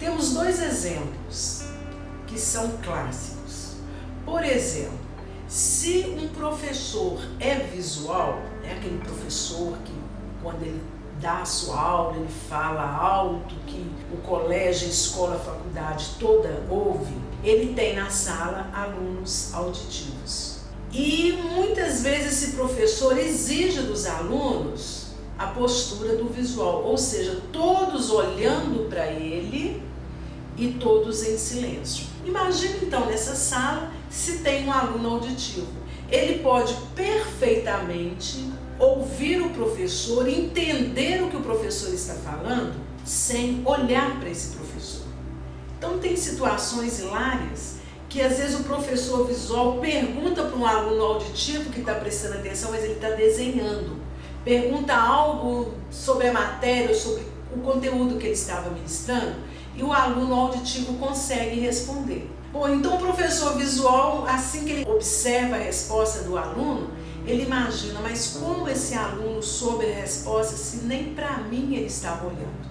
Temos dois exemplos que são clássicos. Por exemplo, se um professor é visual, é aquele professor que quando ele dá a sua aula, ele fala alto, que o colégio, a escola, a faculdade toda ouve, ele tem na sala alunos auditivos. E muitas vezes esse professor exige dos alunos a postura do visual, ou seja, todos olhando para ele e todos em silêncio. Imagina então nessa sala se tem um aluno auditivo. Ele pode perfeitamente ouvir o professor, entender o que o professor está falando, sem olhar para esse professor. Então tem situações hilárias que às vezes o professor visual pergunta para um aluno auditivo que está prestando atenção, mas ele está desenhando. Pergunta algo sobre a matéria, sobre o conteúdo que ele estava ministrando, e o aluno auditivo consegue responder. Bom, então o professor visual, assim que ele observa a resposta do aluno, ele imagina, mas como esse aluno soube a resposta se nem para mim ele estava olhando?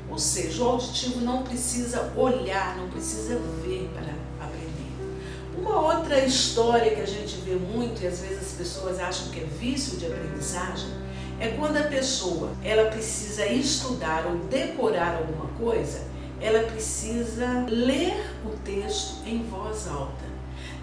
Ou seja, o auditivo não precisa olhar, não precisa ver para aprender. Uma outra história que a gente vê muito, e às vezes as pessoas acham que é vício de aprendizagem, é quando a pessoa ela precisa estudar ou decorar alguma coisa, ela precisa ler o texto em voz alta.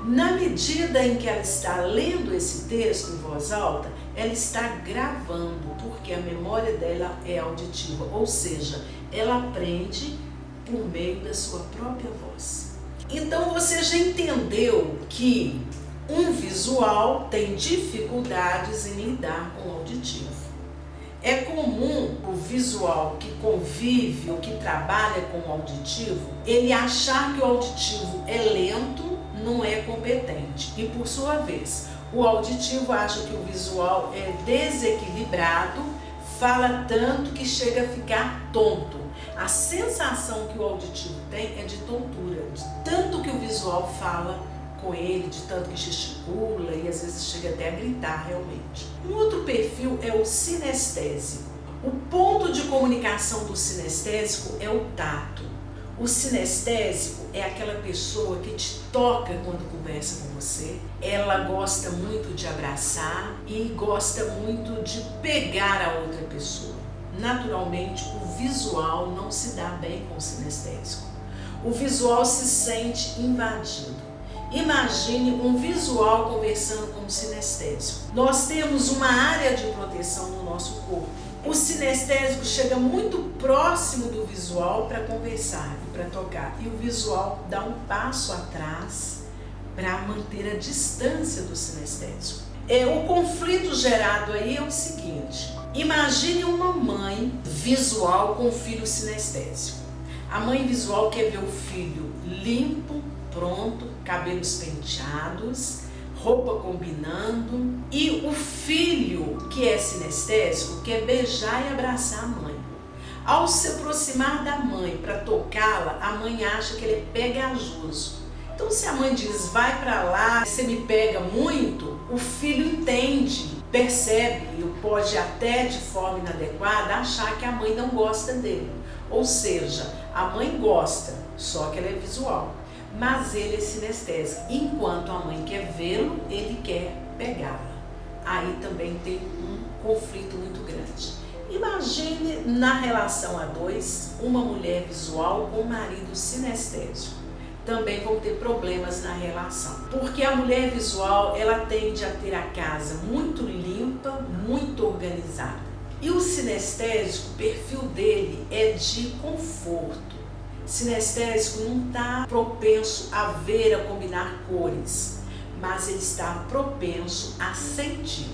Na medida em que ela está lendo esse texto em voz alta, ela está gravando, porque a memória dela é auditiva, ou seja, ela aprende por meio da sua própria voz. Então você já entendeu que um visual tem dificuldades em lidar com o auditivo. É comum o visual que convive ou que trabalha com o auditivo, ele achar que o auditivo é lento, não é competente. E por sua vez, o auditivo acha que o visual é desequilibrado, fala tanto que chega a ficar tonto. A sensação que o auditivo tem é de tontura, de tanto que o visual fala com ele, de tanto que gesticula e às vezes chega até a gritar realmente. Um outro perfil é o sinestésico. O ponto de comunicação do sinestésico é o tato. O sinestésico é aquela pessoa que te toca quando conversa com você. Ela gosta muito de abraçar e gosta muito de pegar a outra pessoa. Naturalmente, o visual não se dá bem com o sinestésico. O visual se sente invadido. Imagine um visual conversando com um sinestésico. Nós temos uma área de proteção no nosso corpo. O sinestésico chega muito próximo do visual para conversar e para tocar. E o visual dá um passo atrás para manter a distância do sinestésico. O conflito gerado aí é o seguinte. Imagine uma mãe visual com um filho sinestésico. A mãe visual quer ver o filho limpo, pronto, cabelos penteados, roupa combinando, e o filho que é sinestésico quer beijar e abraçar a mãe. Ao se aproximar da mãe para tocá-la, a mãe acha que ele é pegajoso. Então se a mãe diz, vai para lá, você me pega muito, o filho entende, percebe e pode até de forma inadequada achar que a mãe não gosta dele. Ou seja, a mãe gosta, só que ela é visual. Mas ele é sinestésico. Enquanto a mãe quer vê-lo, ele quer pegá-la. Aí também tem um conflito muito grande. Imagine na relação a dois, uma mulher visual com um marido sinestésico. Também vão ter problemas na relação. Porque a mulher visual, ela tende a ter a casa muito limpa, muito organizada. E o sinestésico, o perfil dele é de conforto. Sinestésico não está propenso a ver, a combinar cores, mas ele está propenso a sentir.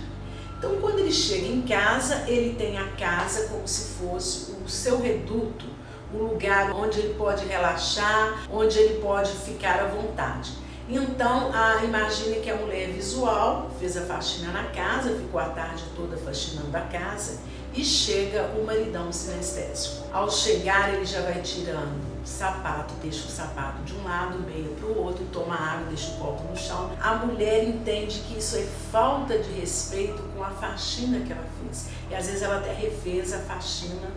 Então, quando ele chega em casa, ele tem a casa como se fosse o seu reduto, um lugar onde ele pode relaxar, onde ele pode ficar à vontade. Então, imagine que a mulher visual fez a faxina na casa, ficou a tarde toda faxinando a casa e chega o maridão sinestésico. Ao chegar, ele já vai tirando o sapato, deixa o sapato de um lado, meia para o outro, toma água, deixa o copo no chão. A mulher entende que isso é falta de respeito com a faxina que ela fez. E às vezes ela até refez a faxina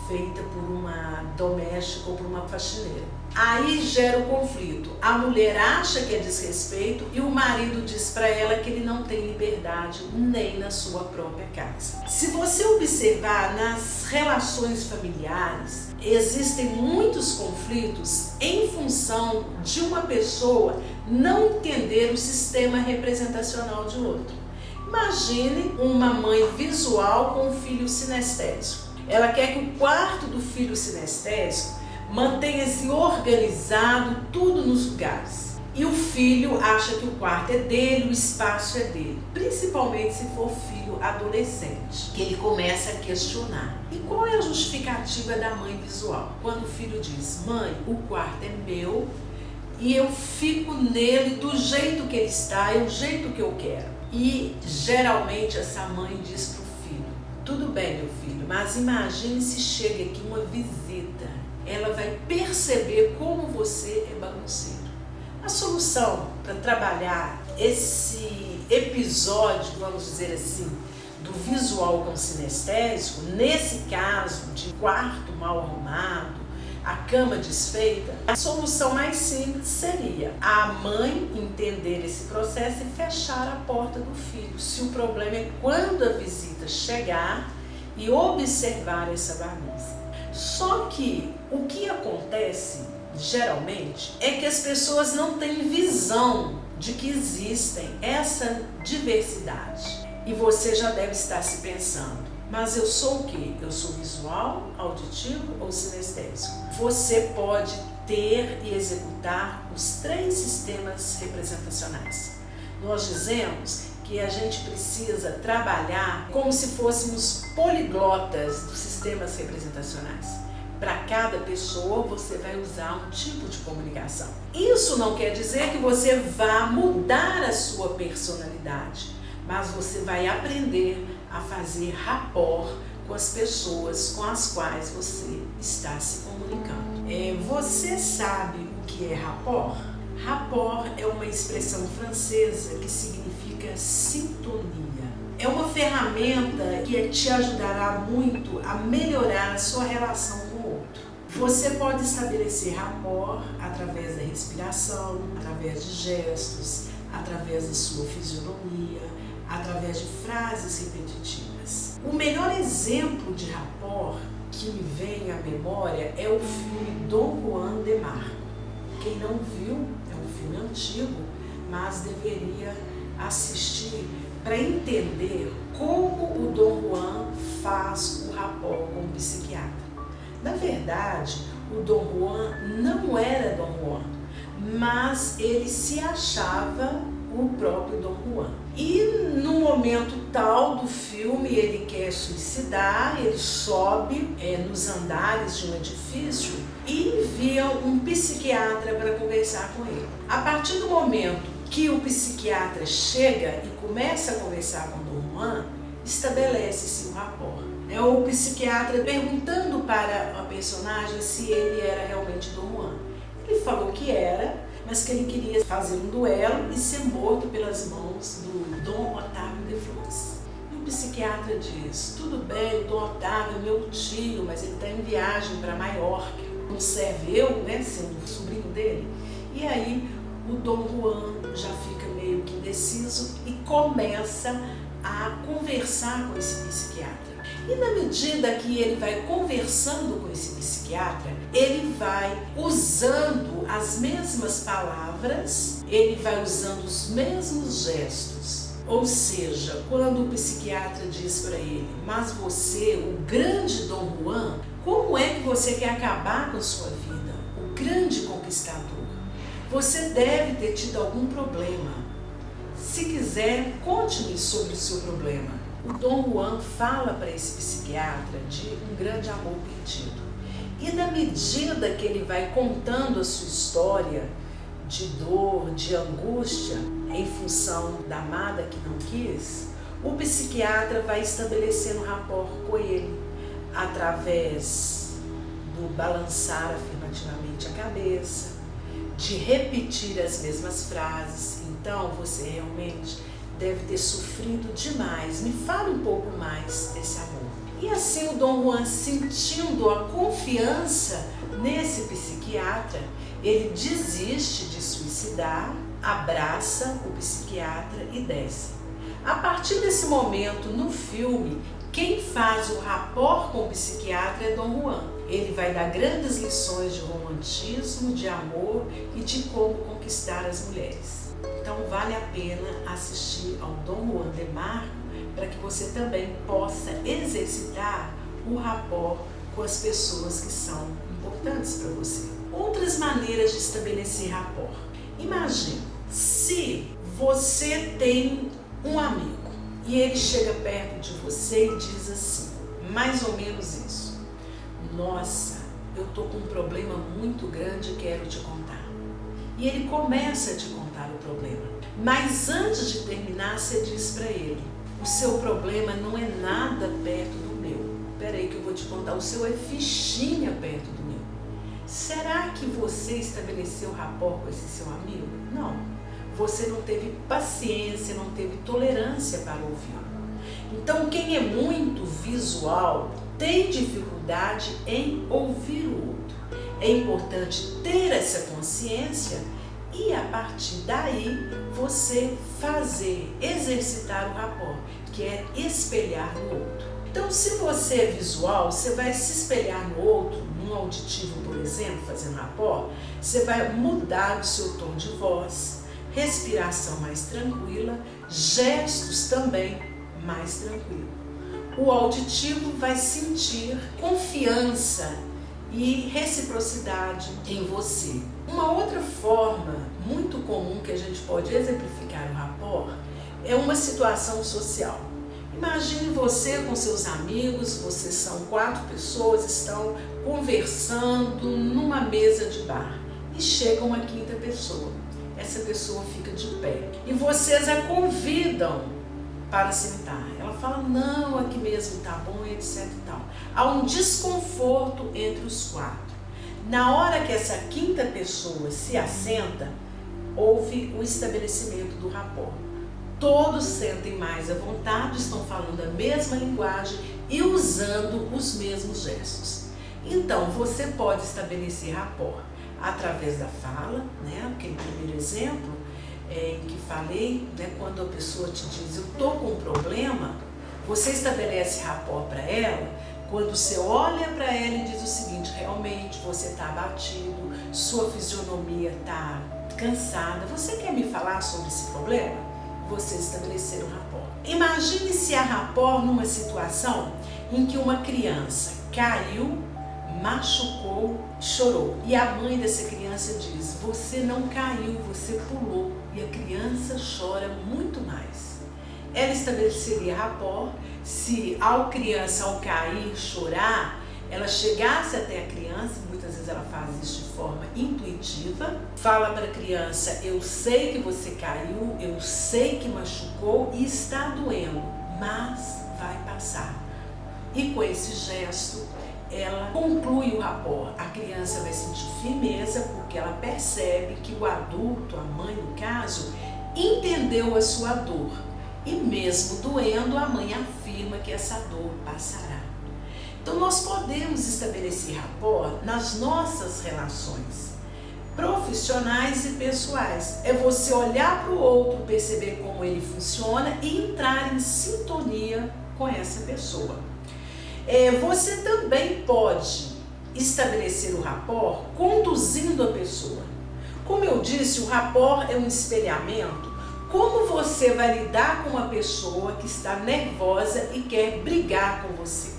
feita por uma doméstica ou por uma faxineira. Aí gera o conflito. A mulher acha que é desrespeito e o marido diz para ela que ele não tem liberdade nem na sua própria casa. Se você observar nas relações familiares, existem muitos conflitos em função de uma pessoa não entender o sistema representacional de outro. Imagine uma mãe visual com um filho sinestésico. Ela quer que o quarto do filho sinestésico mantenha-se organizado, tudo nos lugares. E o filho acha que o quarto é dele, o espaço é dele. Principalmente se for filho adolescente, que ele começa a questionar. E qual é a justificativa da mãe visual? Quando o filho diz: mãe, o quarto é meu e eu fico nele do jeito que ele está, é o jeito que eu quero. E geralmente essa mãe diz para o filho: tudo bem, meu filho, mas imagine se chega aqui uma visita. Ela vai perceber como você é bagunceiro. A solução para trabalhar esse episódio, vamos dizer assim, do visual com sinestésico, nesse caso de quarto mal arrumado, a cama desfeita, a solução mais simples seria a mãe entender esse processo e fechar a porta do filho. Se o problema é quando a visita chegar e observar essa bagunça. Só que o que acontece geralmente é que as pessoas não têm visão de que existem essa diversidade. E você já deve estar se pensando: mas eu sou o quê? Eu sou visual, auditivo ou sinestésico? Você pode ter e executar os 3 sistemas representacionais. Nós dizemos que a gente precisa trabalhar como se fôssemos poliglotas dos sistemas representacionais. Para cada pessoa você vai usar um tipo de comunicação. Isso não quer dizer que você vá mudar a sua personalidade, mas você vai aprender a fazer rapport com as pessoas com as quais você está se comunicando. Você sabe o que é rapport? Rapport é uma expressão francesa que significa sintonia. É uma ferramenta que te ajudará muito a melhorar a sua relação com o outro. Você pode estabelecer rapport através da respiração, através de gestos, através da sua fisionomia, através de frases repetitivas. O melhor exemplo de rapport que me vem à memória é o filme Dom Juan de Marco. Quem não viu, é um filme antigo, mas deveria assistir para entender como o Dom Juan faz o rapport com o psiquiatra. Na verdade, o Dom Juan não era Dom Juan, mas ele se achava o próprio Dom Juan. E no momento tal do filme, ele quer suicidar, ele sobe nos andares de um edifício e envia um psiquiatra para conversar com ele. A partir do momento que o psiquiatra chega e começa a conversar com o Dom Juan, estabelece-se um rapport. O psiquiatra perguntando para a personagem se ele era realmente Dom Juan. Ele falou que era, mas que ele queria fazer um duelo e ser morto pelas mãos do Dom Otávio de Flores. E o psiquiatra diz: tudo bem, o Dom Otávio é meu tio, mas ele está em viagem para Maiorca. Não serve eu, sendo o sobrinho dele? E aí o Dom Juan já fica meio que indeciso e começa a conversar com esse psiquiatra. E na medida que ele vai conversando com esse psiquiatra, ele vai usando as mesmas palavras, ele vai usando os mesmos gestos. Ou seja, quando o psiquiatra diz para ele: mas você, o grande Dom Juan, como é que você quer acabar com a sua vida? O grande conquistador. Você deve ter tido algum problema. Se quiser, conte-me sobre o seu problema. O Dom Juan fala para esse psiquiatra de um grande amor perdido. E na medida que ele vai contando a sua história de dor, de angústia, em função da amada que não quis, o psiquiatra vai estabelecendo um rapport com ele, através do balançar afirmativamente a cabeça, de repetir as mesmas frases. Então, você realmente deve ter sofrido demais. Me fale um pouco mais desse amor. E assim o Dom Juan, sentindo a confiança nesse psiquiatra, ele desiste de suicidar, abraça o psiquiatra e desce. A partir desse momento, no filme, quem faz o rapport com o psiquiatra é Dom Juan. Ele vai dar grandes lições de romantismo, de amor e de como conquistar as mulheres. Então vale a pena assistir ao Dom Juan de Marco para que você também possa exercitar o rapport com as pessoas que são importantes para você. Outras maneiras de estabelecer rapport. Imagine, se você tem um amigo e ele chega perto de você e diz assim, mais ou menos isso: nossa, eu tô com um problema muito grande e quero te contar. E ele começa a te contar o problema. Mas antes de terminar, você diz para ele: o seu problema não é nada perto do meu. Peraí que eu vou te contar, o seu é fichinha perto do meu. Será que você estabeleceu rapport com esse seu amigo? Não. Você não teve paciência, não teve tolerância para ouvi-lo. Então, quem é muito visual tem dificuldade em ouvir o outro. É importante ter essa consciência e, a partir daí, você exercitar o rapport, que é espelhar no outro. Então, se você é visual, você vai se espelhar no outro, num auditivo, por exemplo, fazendo rapport, você vai mudar o seu tom de voz, respiração mais tranquila, gestos também mais tranquilos. O auditivo vai sentir confiança e reciprocidade em você. Uma outra forma muito comum que a gente pode exemplificar o rapport é uma situação social. Imagine você com seus amigos, vocês são 4 pessoas, estão conversando numa mesa de bar e chega uma 5ª pessoa. Essa pessoa fica de pé e vocês a convidam para sentar. Ela fala, não, aqui mesmo tá bom, etc e tal. Há um desconforto entre os 4. Na hora que essa 5ª pessoa se assenta, houve o estabelecimento do rapport. Todos sentem mais à vontade, estão falando a mesma linguagem e usando os mesmos gestos. Então, você pode estabelecer rapport através da fala, né? Aquele primeiro exemplo em que falei, né? Quando a pessoa te diz, eu estou com um problema, você estabelece rapport para ela, quando você olha para ela e diz o seguinte, realmente você está abatido, sua fisionomia está cansada, você quer me falar sobre esse problema? Você estabelecer um rapport. Imagine se há rapport numa situação em que uma criança caiu, machucou, chorou. E a mãe dessa criança diz, você não caiu, você pulou. E a criança chora muito mais. Ela estabeleceria rapport se a criança, ao cair, chorar, ela chegasse até a criança, muitas vezes ela faz isso de forma intuitiva, fala para a criança, eu sei que você caiu, eu sei que machucou e está doendo, mas vai passar. E com esse gesto, ela conclui o rapport. A criança vai sentir firmeza porque ela percebe que o adulto, a mãe no caso, entendeu a sua dor. E mesmo doendo, a mãe afirma que essa dor passará. Então nós podemos estabelecer rapport nas nossas relações profissionais e pessoais. É você olhar para o outro, perceber como ele funciona e entrar em sintonia com essa pessoa. Você também pode estabelecer o rapport conduzindo a pessoa. Como eu disse, o rapport é um espelhamento. Como você vai lidar com uma pessoa que está nervosa e quer brigar com você?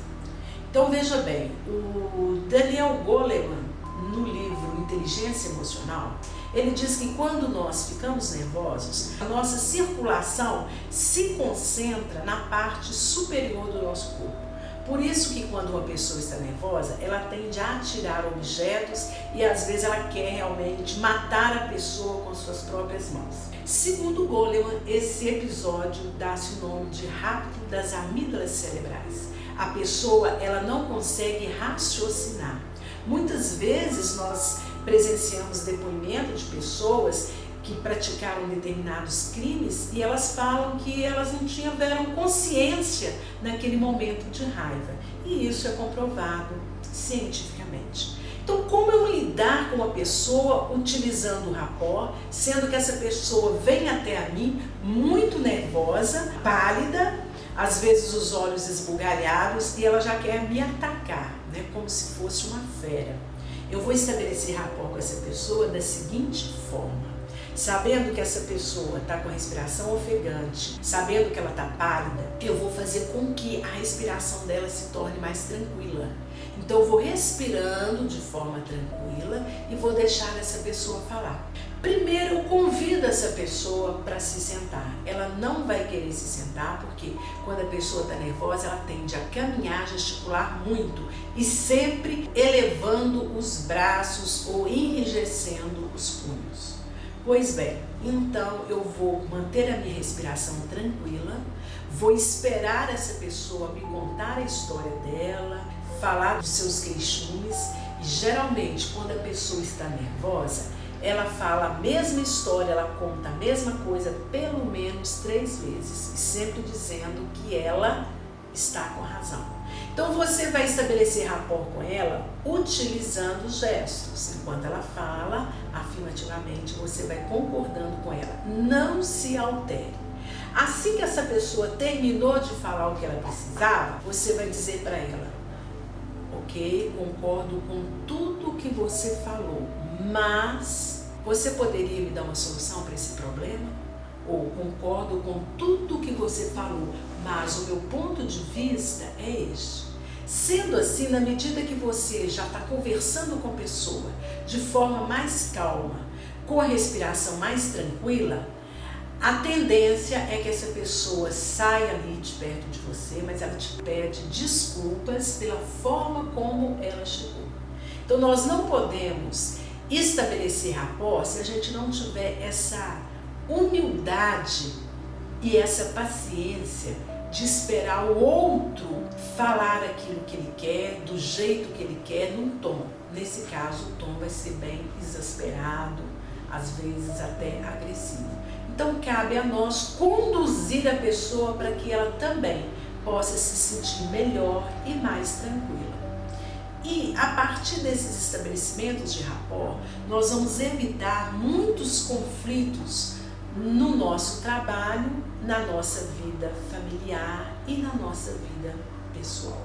Então veja bem, o Daniel Goleman, no livro Inteligência Emocional, ele diz que quando nós ficamos nervosos, a nossa circulação se concentra na parte superior do nosso corpo. Por isso que quando uma pessoa está nervosa, ela tende a atirar objetos e às vezes ela quer realmente matar a pessoa com suas próprias mãos. Segundo Goleman, esse episódio dá-se o nome de rapto das amígdalas cerebrais. A pessoa ela não consegue raciocinar. Muitas vezes nós presenciamos depoimento de pessoas que praticaram determinados crimes e elas falam que elas não tiveram consciência naquele momento de raiva. E isso é comprovado cientificamente. Então, como eu lidar com uma pessoa utilizando o rapport, sendo que essa pessoa vem até a mim muito nervosa, pálida, às vezes os olhos esbugalhados, e ela já quer me atacar, né, como se fosse uma fera. Eu vou estabelecer rapport com essa pessoa da seguinte forma. Sabendo que essa pessoa está com a respiração ofegante, sabendo que ela está pálida, eu vou fazer com que a respiração dela se torne mais tranquila. Então eu vou respirando de forma tranquila e vou deixar essa pessoa falar. Primeiro eu convido essa pessoa para se sentar. Ela não vai querer se sentar porque quando a pessoa está nervosa ela tende a caminhar, gesticular muito e sempre elevando os braços ou enrijecendo os punhos. Pois bem, então eu vou manter a minha respiração tranquila, vou esperar essa pessoa me contar a história dela, falar dos seus queixumes e geralmente quando a pessoa está nervosa, ela fala a mesma história, ela conta a mesma coisa pelo menos 3 vezes e sempre dizendo que ela está com razão. Então você vai estabelecer rapport com ela utilizando gestos. Enquanto ela fala, afirmativamente você vai concordando com ela. Não se altere. Assim que essa pessoa terminou de falar o que ela precisava, você vai dizer para ela: ok, concordo com tudo que você falou, mas você poderia me dar uma solução para esse problema? Ou concordo com tudo que você falou, mas o meu ponto de vista é este. Sendo assim, na medida que você já está conversando com a pessoa de forma mais calma, com a respiração mais tranquila, a tendência é que essa pessoa saia ali de perto de você, mas ela te pede desculpas pela forma como ela chegou. Então nós não podemos estabelecer rapport se a gente não tiver essa humildade e essa paciência de esperar o outro falar aquilo que ele quer, do jeito que ele quer, num tom. Nesse caso, o tom vai ser bem exasperado, às vezes até agressivo. Então, cabe a nós conduzir a pessoa para que ela também possa se sentir melhor e mais tranquila. E a partir desses estabelecimentos de rapport, nós vamos evitar muitos conflitos no nosso trabalho, na nossa vida familiar e na nossa vida pessoal.